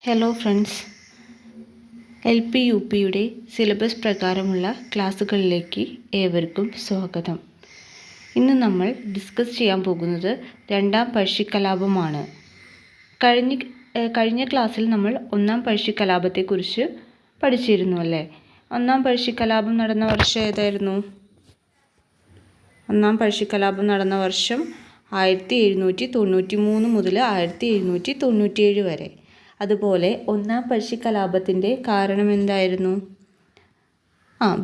Hello friends, LP UPയുടെ syllabus പ്രകാരമുള്ള ക്ലാസ്സുകളിലേക്ക് ഏവർക്കും സ്വാഗതം. ഇന്ന് നമ്മൾ ഡിസ്കസ് ചെയ്യാൻ പോകുന്നത് രണ്ടാം പഴശ്ശിക്കലാപമാണ്. കഴിഞ്ഞ ക്ലാസ്സിൽ നമ്മൾ ഒന്നാം പഴശ്ശിക്കലാപത്തെക്കുറിച്ച് പഠിച്ചിരുന്നു അല്ലേ? ഒന്നാം പഴശ്ശിക്കലാപം നടന്ന വർഷം ഏതായിരുന്നു? ഒന്നാം പഴശ്ശിക്കലാപം നടന്ന വർഷം 1793 മുതൽ 1797 വരെ. അതുപോലെ ഒന്നാം പഴശ്ശിക്കലാപത്തിൻ്റെ കാരണം എന്തായിരുന്നു?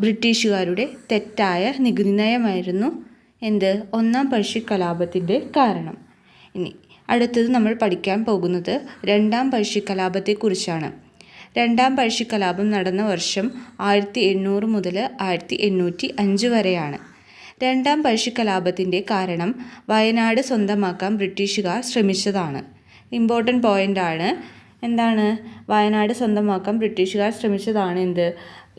ബ്രിട്ടീഷുകാരുടെ തെറ്റായ നികുതി നയമായിരുന്നു ഒന്നാം പഴശ്ശിക്കലാപത്തിൻ്റെ കാരണം. ഇനി അടുത്തത് നമ്മൾ പഠിക്കാൻ പോകുന്നത് രണ്ടാം പഴശ്ശിക്കലാപത്തെക്കുറിച്ചാണ്. രണ്ടാം പഴശ്ശിക്കലാപം നടന്ന വർഷം 1800 മുതൽ 1805 വരെയാണ്. രണ്ടാം പഴശ്ശിക്കലാപത്തിൻ്റെ കാരണം വയനാട് സ്വന്തമാക്കാൻ ബ്രിട്ടീഷുകാർ ശ്രമിച്ചതാണ്. ഇമ്പോർട്ടൻ്റ് പോയിൻ്റാണ്. എന്താണ്? വയനാട് സ്വന്തമാക്കാൻ ബ്രിട്ടീഷുകാർ ശ്രമിച്ചതാണ്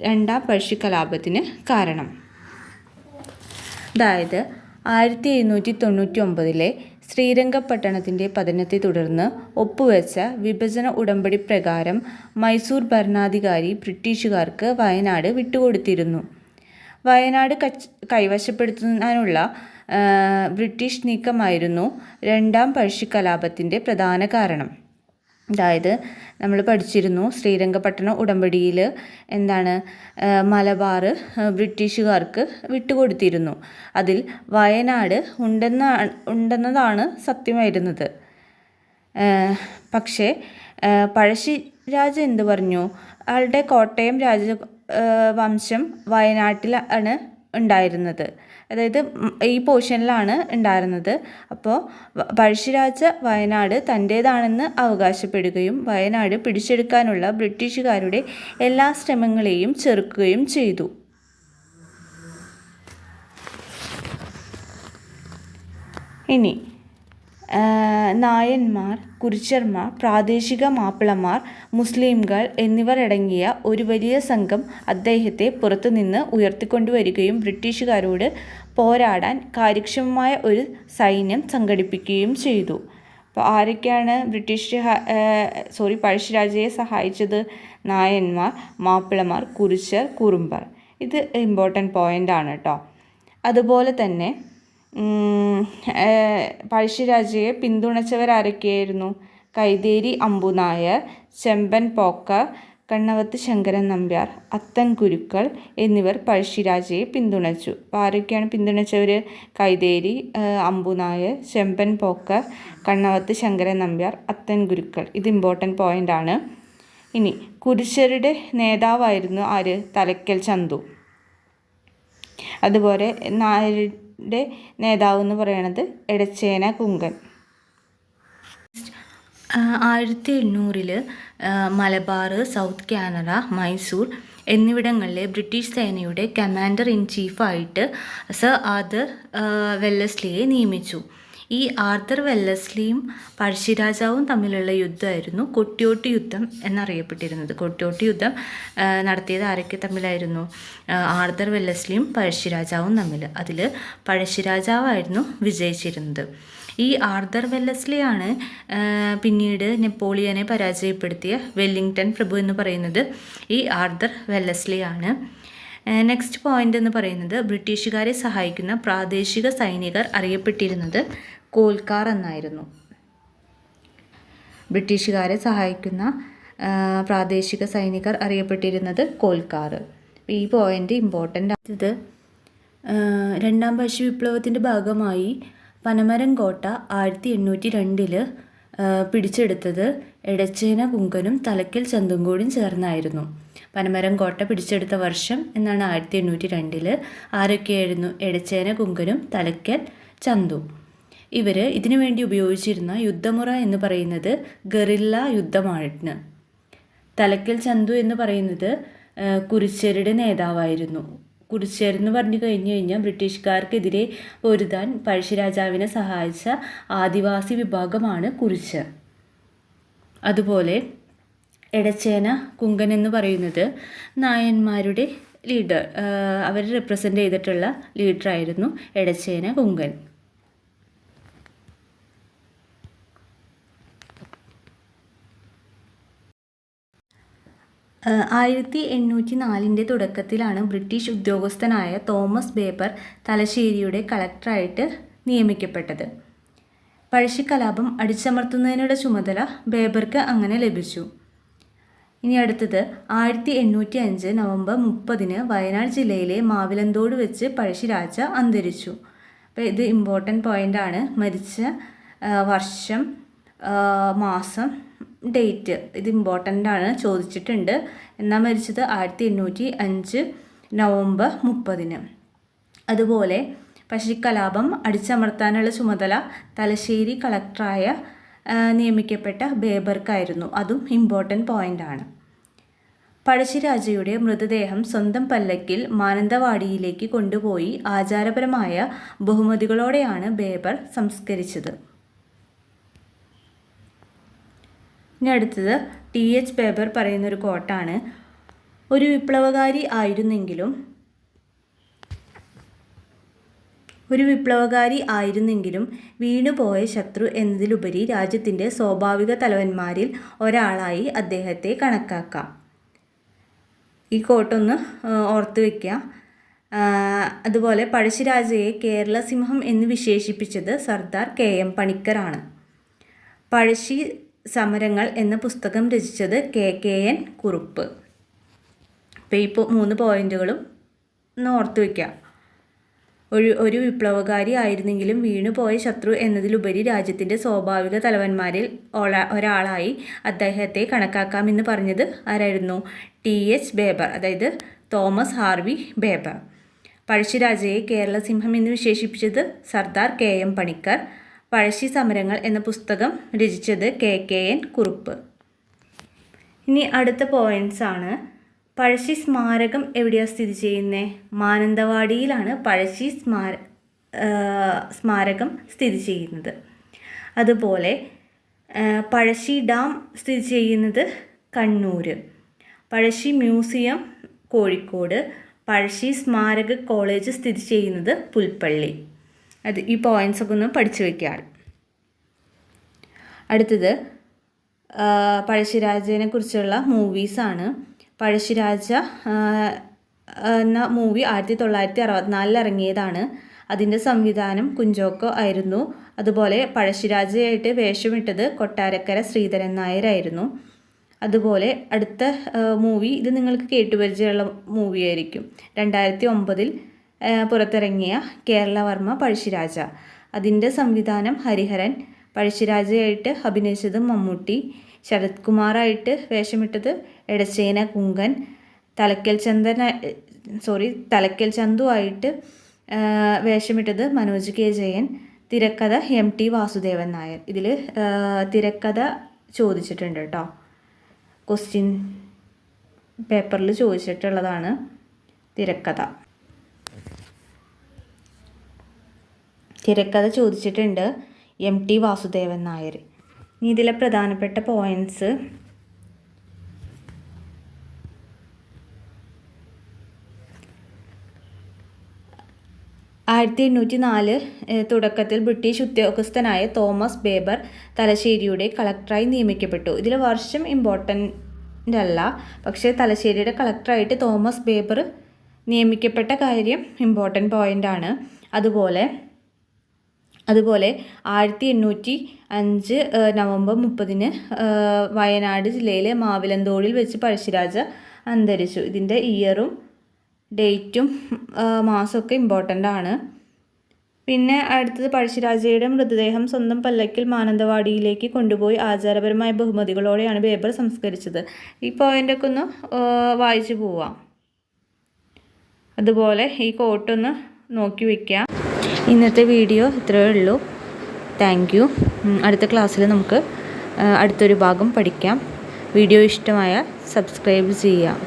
രണ്ടാം പഴശ്ശിക്കലാപത്തിന് കാരണം. അതായത് 1799 ശ്രീരംഗപട്ടണത്തിൻ്റെ പതനത്തെ തുടർന്ന് ഒപ്പുവെച്ച വിഭജന ഉടമ്പടി പ്രകാരം മൈസൂർ ഭരണാധികാരി ബ്രിട്ടീഷുകാർക്ക് വയനാട് വിട്ടുകൊടുത്തിരുന്നു. വയനാട് കൈവശപ്പെടുത്താനുള്ള ബ്രിട്ടീഷ് നീക്കമായിരുന്നു രണ്ടാം പഴശ്ശിക്കലാപത്തിൻ്റെ പ്രധാന കാരണം. അതായത് നമ്മൾ പഠിച്ചിരുന്നു, ശ്രീരംഗപട്ടണ ഉടമ്പടിയിൽ മലബാർ ബ്രിട്ടീഷുകാർക്ക് വിട്ടുകൊടുത്തിരുന്നു. അതിൽ വയനാട് ഉണ്ടെന്നതാണ് സത്യമായിരുന്നത്. പക്ഷേ പഴശ്ശിരാജ എന്ത് പറഞ്ഞു? ആളുടെ കോട്ടയം രാജവംശം വയനാട്ടിലാണ് ഉണ്ടായിരുന്നത്. അതായത് ഈ പോർഷനിലാണ് ഉണ്ടായിരുന്നത്. അപ്പോൾ പഴശ്ശിരാജ വയനാട് തൻ്റേതാണെന്ന് അവകാശപ്പെടുകയും വയനാട് പിടിച്ചെടുക്കാനുള്ള ബ്രിട്ടീഷുകാരുടെ എല്ലാ ശ്രമങ്ങളെയും ചെറുക്കുകയും ചെയ്തു. ഇനി നായന്മാർ, കുറിച്യർമാർ, പ്രാദേശിക മാപ്പിളമാർ, മുസ്ലിംകൾ എന്നിവർ അടങ്ങിയ ഒരു വലിയ സംഘം അദ്ദേഹത്തെ പുറത്തുനിന്ന് ഉയർത്തിക്കൊണ്ടുവരികയും ബ്രിട്ടീഷുകാരോട് പോരാടാൻ കാര്യക്ഷമമായ ഒരു സൈന്യം സംഘടിപ്പിക്കുകയും ചെയ്തു. അപ്പോൾ ആരൊക്കെയാണ് പഴശ്ശിരാജയെ സഹായിച്ചത്? നായന്മാർ, മാപ്പിളമാർ, കുറിച്യർ, കുറുമ്പർ. ഇത് ഇമ്പോർട്ടൻ്റ് പോയിൻ്റാണ് കേട്ടോ. അതുപോലെ തന്നെ പഴശ്ശിരാജയെ പിന്തുണച്ചവരാരൊക്കെയായിരുന്നു? കൈതേരി അമ്പുനായർ, ചെമ്പൻ പോക്കർ, കണ്ണവത്ത് ശങ്കരൻ നമ്പ്യാർ, അത്തൻ ഗുരുക്കൾ എന്നിവർ പഴശ്ശിരാജയെ പിന്തുണച്ചു. അപ്പോൾ ആരൊക്കെയാണ് പിന്തുണച്ചവർ? കൈതേരി അമ്പുനായർ, ചെമ്പൻ പോക്കർ, കണ്ണവത്ത് ശങ്കരൻ നമ്പ്യാർ, അത്തൻ ഗുരുക്കൾ. ഇത് ഇമ്പോർട്ടൻ്റ് പോയിൻ്റാണ്. ഇനി കുറിച്യരുടെ നേതാവായിരുന്നു ആര്? തലക്കൽ ചന്തു. അതുപോലെ നായരുടെ നേതാവ് എന്ന് പറയുന്നത് എടച്ചേന കുങ്കൻ. 1800 മലബാർ, സൗത്ത് കാനറ, മൈസൂർ എന്നിവിടങ്ങളിലെ ബ്രിട്ടീഷ് സേനയുടെ കമാൻഡർ ഇൻ ചീഫായിട്ട് സർ ആർതർ വെല്ലസ്ലിയെ നിയമിച്ചു. ഈ ആർതർ വെല്ലസ്ലിയും പഴശ്ശിരാജാവും തമ്മിലുള്ള യുദ്ധമായിരുന്നു കൊട്ടിയോട്ട് യുദ്ധം എന്നറിയപ്പെട്ടിരുന്നത്. കൊട്ടിയോട്ട് യുദ്ധം നടത്തിയത് ആരൊക്കെ തമ്മിലായിരുന്നു? ആർതർ വെല്ലസ്ലിയും പഴശ്ശിരാജാവും തമ്മിൽ. അതിൽ പഴശ്ശിരാജാവായിരുന്നു വിജയിച്ചിരുന്നത്. ഈ ആർതർ വെല്ലസ്ലിയാണ് പിന്നീട് നെപ്പോളിയനെ പരാജയപ്പെടുത്തിയ വെല്ലിംഗ്ടൺ പ്രഭു എന്ന് പറയുന്നത് ഈ ആർതർ വെല്ലസ്ലിയാണ്. നെക്സ്റ്റ് പോയിന്റ് എന്ന് പറയുന്നത് ബ്രിട്ടീഷുകാരെ സഹായിക്കുന്ന പ്രാദേശിക സൈനികർ അറിയപ്പെട്ടിരുന്നത് കോൽക്കാർ എന്നായിരുന്നു. ബ്രിട്ടീഷുകാരെ സഹായിക്കുന്ന പ്രാദേശിക സൈനികർ അറിയപ്പെട്ടിരുന്നത് കോൽക്കാർ. ഈ പോയിന്റ് ഇമ്പോർട്ടൻ്റ്. ഇത് രണ്ടാം പഴശ്ശി വിപ്ലവത്തിൻ്റെ ഭാഗമായി പനമരം കോട്ട 1802 പിടിച്ചെടുത്തത് എടച്ചേന കുങ്കനും തലക്കൽ ചന്തും കൂടി ചേർന്നായിരുന്നു. പനമരം കോട്ട പിടിച്ചെടുത്ത വർഷം 1802. ആരൊക്കെയായിരുന്നു? എടച്ചേന കുങ്കനും തലക്കൽ ചന്തും. ഇവർ ഇതിനു വേണ്ടി ഉപയോഗിച്ചിരുന്ന യുദ്ധമുറ എന്ന് പറയുന്നത് ഗറില്ല യുദ്ധമാണ്. തലക്കൽ ചന്തു എന്ന് പറയുന്നത് കുറിച്യരുടെ നേതാവായിരുന്നു. കുറിച്യർ എന്ന് പറഞ്ഞു കഴിഞ്ഞാൽ ബ്രിട്ടീഷുകാർക്കെതിരെ പൊരുതാൻ പഴശ്ശിരാജാവിനെ സഹായിച്ച ആദിവാസി വിഭാഗമാണ് കുറിച്യർ. അതുപോലെ എടച്ചേന കുങ്കൻ എന്ന് പറയുന്നത് നായന്മാരുടെ ലീഡർ, അവർ റെപ്രസെൻ്റ് ചെയ്തിട്ടുള്ള ലീഡറായിരുന്നു എടച്ചേന കുങ്കൻ. 1804 തുടക്കത്തിലാണ് ബ്രിട്ടീഷ് ഉദ്യോഗസ്ഥനായ തോമസ് ബേബർ തലശ്ശേരിയുടെ കളക്ടറായിട്ട് നിയമിക്കപ്പെട്ടത്. പഴശ്ശിക്കലാപം അടിച്ചമർത്തുന്നതിനുള്ള ചുമതല ബേബർക്ക് അങ്ങനെ ലഭിച്ചു. ഇനി അടുത്തത് 1805 നവംബർ 30 വയനാട് ജില്ലയിലെ മാവിലന്തോട് വെച്ച് പഴശ്ശിരാജ അന്തരിച്ചു. അപ്പോൾ ഇത് ഇമ്പോർട്ടൻ്റ് പോയിൻ്റാണ്. മരിച്ച വർഷം, മാസം, ഡേറ്റ് ഇത് ഇമ്പോർട്ടൻ്റ് ആണ്, ചോദിച്ചിട്ടുണ്ട്. എന്നാൽ മരിച്ചത് 1805 നവംബർ 30. അതുപോലെ പഴശ്ശിക്കലാപം അടിച്ചമർത്താനുള്ള ചുമതല തലശ്ശേരി കളക്ടറായ നിയമിക്കപ്പെട്ട ബേബർക്കായിരുന്നു. അതും ഇമ്പോർട്ടൻ്റ് പോയിൻ്റാണ്. പഴശ്ശിരാജയുടെ മൃതദേഹം സ്വന്തം പല്ലക്കിൽ മാനന്തവാടിയിലേക്ക് കൊണ്ടുപോയി ആചാരപരമായ ബഹുമതികളോടെയാണ് ബേബർ സംസ്കരിച്ചത്. ഇനി അടുത്തത് TH ബേബർ പറയുന്നൊരു കോട്ടാണ്. ഒരു വിപ്ലവകാരി ആയിരുന്നെങ്കിലും വീണുപോയ ശത്രു എന്നതിലുപരി രാജ്യത്തിൻ്റെ സ്വാഭാവിക തലവന്മാരിൽ ഒരാളായി അദ്ദേഹത്തെ കണക്കാക്കാം. ഈ കോട്ടൊന്ന് ഓർത്ത് വയ്ക്കുക. അതുപോലെ പഴശ്ശിരാജയെ കേരള സിംഹം എന്ന് വിശേഷിപ്പിച്ചത് സർദാർ KM പണിക്കറാണ്. പഴശ്ശി സമരങ്ങൾ എന്ന പുസ്തകം രചിച്ചത് KKN കുറുപ്പ്. അപ്പോൾ ഈ 3 പോയിന്റുകളും ഒന്ന് ഓർത്ത് വയ്ക്കുക. ഒരു വിപ്ലവകാരി ആയിരുന്നെങ്കിലും വീണുപോയ ശത്രു എന്നതിലുപരി രാജ്യത്തിൻ്റെ സ്വാഭാവിക തലവന്മാരിൽ ഒരാളായി അദ്ദേഹത്തെ കണക്കാക്കാമെന്ന് പറഞ്ഞത് ആരായിരുന്നു? TH ബേബർ, അതായത് തോമസ് ഹാർവി ബേബർ. പഴശ്ശിരാജയെ കേരള സിംഹം എന്ന് വിശേഷിപ്പിച്ചത് സർദാർ KM പണിക്കർ. പഴശ്ശി സമരങ്ങൾ എന്ന പുസ്തകം രചിച്ചത് KKN കുറുപ്പ്. ഇനി അടുത്ത പോയിന്റ്സ് ആണ്. പഴശ്ശി സ്മാരകം എവിടെയാണ് സ്ഥിതി ചെയ്യുന്നത്? മാനന്തവാടിയിലാണ് പഴശ്ശി സ്മാരകം സ്ഥിതി ചെയ്യുന്നത്. അതുപോലെ പഴശ്ശി ഡാം സ്ഥിതി ചെയ്യുന്നത് കണ്ണൂർ. പഴശ്ശി മ്യൂസിയം കോഴിക്കോട്. പഴശ്ശി സ്മാരക കോളേജ് സ്ഥിതി ചെയ്യുന്നത് പുൽപ്പള്ളി. ഈ പോയിൻറ്റ്സൊക്കെ ഒന്ന് പഠിച്ചു വയ്ക്കുക. അടുത്തത് പഴശ്ശിരാജനെ കുറിച്ചുള്ള മൂവീസാണ്. പഴശ്ശിരാജ എന്ന മൂവി 1964 ഇറങ്ങിയതാണ്. അതിൻ്റെ സംവിധാനം കുഞ്ചോക്കോ ആയിരുന്നു. അതുപോലെ പഴശ്ശിരാജയായിട്ട് വേഷമിട്ടത് കൊട്ടാരക്കര ശ്രീധരൻ നായരായിരുന്നു. അതുപോലെ അടുത്ത മൂവി, ഇത് നിങ്ങൾക്ക് കേട്ടുപരിചയമുള്ള മൂവിയായിരിക്കും, 2009 പുറത്തിറങ്ങിയ കേരളവർമ്മ പഴശ്ശിരാജ. അതിൻ്റെ സംവിധാനം ഹരിഹരൻ. പഴശ്ശിരാജയായിട്ട് അഭിനയിച്ചത് മമ്മൂട്ടി. ശരത് കുമാറായിട്ട് വേഷമിട്ടത് എടച്ചേന കുങ്കൻ. തലക്കൽ ചന്തു ആയിട്ട് വേഷമിട്ടത് മനോജ് K ജയൻ. തിരക്കഥ MT വാസുദേവൻ നായർ. ഇതിൽ തിരക്കഥ ചോദിച്ചിട്ടുണ്ട് കേട്ടോ, ക്വസ്റ്റ്യൻ പേപ്പറിൽ ചോദിച്ചിട്ടുള്ളതാണ് തിരക്കഥ ചോദിച്ചിട്ടുണ്ട് MT വാസുദേവൻ നായർ. ഇനി ഇതിലെ പ്രധാനപ്പെട്ട പോയിൻറ്റ്സ്: 1804 തുടക്കത്തിൽ ബ്രിട്ടീഷ് ഉദ്യോഗസ്ഥനായ തോമസ് ബേബർ തലശ്ശേരിയുടെ കളക്ടറായി നിയമിക്കപ്പെട്ടു. ഇതിൽ വർഷം ഇമ്പോർട്ടൻ്റ് അല്ല, പക്ഷേ തലശ്ശേരിയുടെ കളക്ടറായിട്ട് തോമസ് ബേബർ നിയമിക്കപ്പെട്ട കാര്യം ഇമ്പോർട്ടൻ്റ് പോയിൻ്റാണ്. അതുപോലെ 1805 നവംബർ 30 വയനാട് ജില്ലയിലെ മാവിലന്തോടിൽ വെച്ച് പഴശ്ശിരാജ അന്തരിച്ചു. ഇതിൻ്റെ ഇയറും ഡേറ്റും മാസമൊക്കെ ഇമ്പോർട്ടൻ്റ് ആണ്. പിന്നെ അടുത്തത് പഴശ്ശിരാജയുടെ മൃതദേഹം സ്വന്തം പല്ലക്കിൽ മാനന്തവാടിയിലേക്ക് കൊണ്ടുപോയി ആചാരപരമായ ബഹുമതികളോടെയാണ് ബേബർ സംസ്കരിച്ചത്. ഈ പോയിൻ്റൊക്കെ ഒന്ന് വായിച്ചു പോവാം. അതുപോലെ ഈ കോട്ടൊന്ന് നോക്കി വയ്ക്കാം. ഇന്നത്തെ വീഡിയോ ഇത്രയേ ഉള്ളൂ. Thank you. അടുത്ത ക്ലാസ്സിൽ നമുക്ക് അടുത്തൊരു ഭാഗം പഠിക്കാം. വീഡിയോ ഇഷ്ടമായാൽ സബ്സ്ക്രൈബ് ചെയ്യാം.